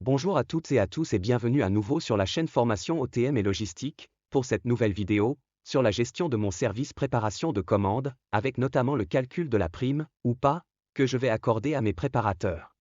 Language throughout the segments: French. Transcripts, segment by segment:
Bonjour à toutes et à tous et bienvenue à nouveau sur la chaîne Formation OTM et Logistique, pour cette nouvelle vidéo, sur la gestion de mon service préparation de commandes, avec notamment le calcul de la prime, ou pas, que je vais accorder à mes préparateurs.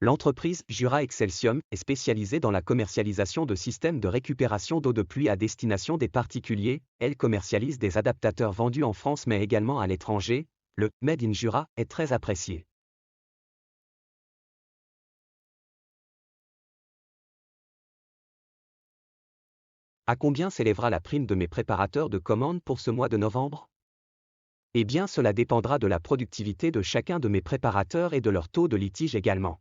L'entreprise Jura Excelsium est spécialisée dans la commercialisation de systèmes de récupération d'eau de pluie à destination des particuliers. Elle commercialise des adaptateurs vendus en France mais également à l'étranger. Le « Made in Jura » est très apprécié. À combien s'élèvera la prime de mes préparateurs de commandes pour ce mois de novembre? Eh bien, cela dépendra de la productivité de chacun de mes préparateurs et de leur taux de litige également.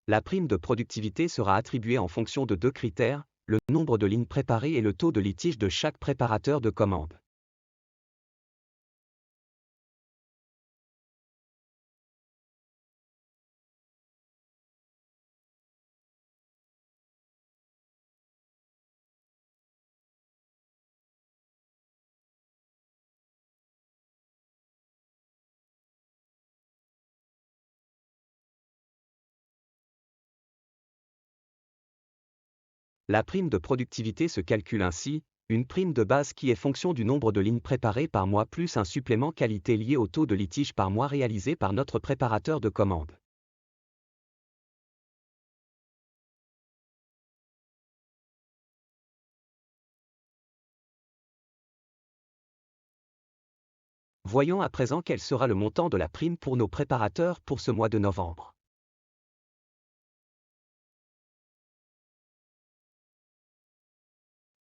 La prime de productivité sera attribuée en fonction de deux critères, le nombre de lignes préparées et le taux de litige de chaque préparateur de commande. La prime de productivité se calcule ainsi, une prime de base qui est fonction du nombre de lignes préparées par mois plus un supplément qualité lié au taux de litige par mois réalisé par notre préparateur de commande. Voyons à présent quel sera le montant de la prime pour nos préparateurs pour ce mois de novembre.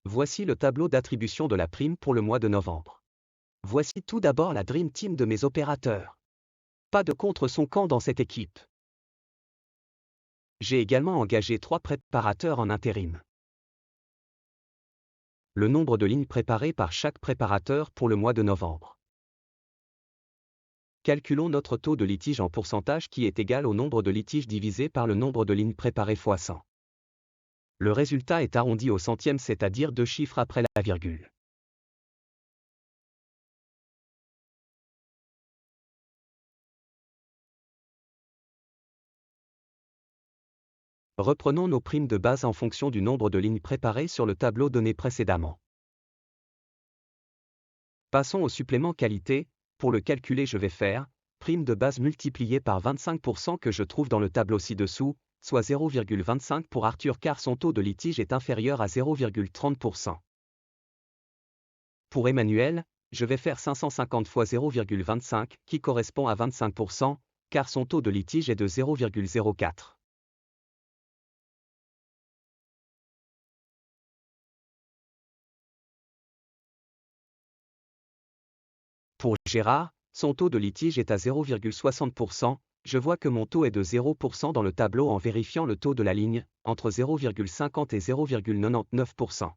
Voici le tableau d'attribution de la prime pour le mois de novembre. Voici tout d'abord la Dream Team de mes opérateurs. Pas de contre-son-camp dans cette équipe. J'ai également engagé 3 préparateurs en intérim. Le nombre de lignes préparées par chaque préparateur pour le mois de novembre. Calculons notre taux de litige en pourcentage qui est égal au nombre de litiges divisé par le nombre de lignes préparées fois 100. Le résultat est arrondi au centième, c'est-à-dire 2 chiffres après la virgule. Reprenons nos primes de base en fonction du nombre de lignes préparées sur le tableau donné précédemment. Passons au supplément qualité. Pour le calculer, je vais faire prime de base multipliée par 25% que je trouve dans le tableau ci-dessous, soit 0,25 pour Arthur car son taux de litige est inférieur à 0,30%. Pour Emmanuel, je vais faire 550 fois 0,25 qui correspond à 25%, car son taux de litige est de 0,04. Pour Gérard, son taux de litige est à 0,60%, je vois que mon taux est de 0% dans le tableau en vérifiant le taux de la ligne, entre 0,50 et 0,99%.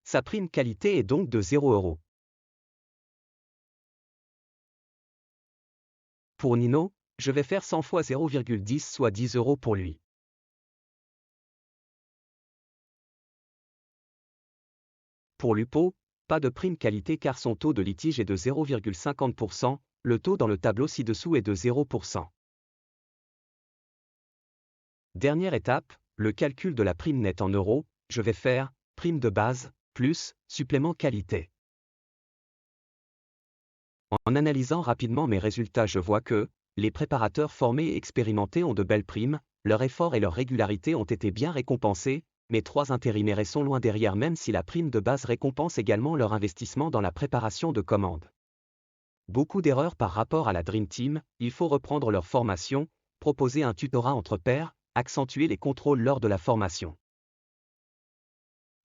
Sa prime qualité est donc de 0 €. Pour Nino, je vais faire 100 fois 0,10 soit 10 € pour lui. Pour Lupo, pas de prime qualité car son taux de litige est de 0,50%, le taux dans le tableau ci-dessous est de 0%. Dernière étape, le calcul de la prime nette en euros, je vais faire prime de base, plus supplément qualité. En analysant rapidement mes résultats, je vois que les préparateurs formés et expérimentés ont de belles primes, leur effort et leur régularité ont été bien récompensés, mes 3 intérimaires sont loin derrière même si la prime de base récompense également leur investissement dans la préparation de commandes. Beaucoup d'erreurs par rapport à la Dream Team, il faut reprendre leur formation, proposer un tutorat entre pairs, accentuer les contrôles lors de la formation.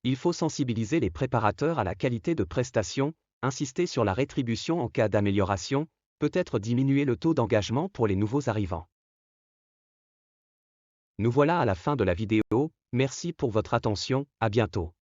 Il faut sensibiliser les préparateurs à la qualité de prestation, insister sur la rétribution en cas d'amélioration, peut-être diminuer le taux d'engagement pour les nouveaux arrivants. Nous voilà à la fin de la vidéo, merci pour votre attention, à bientôt.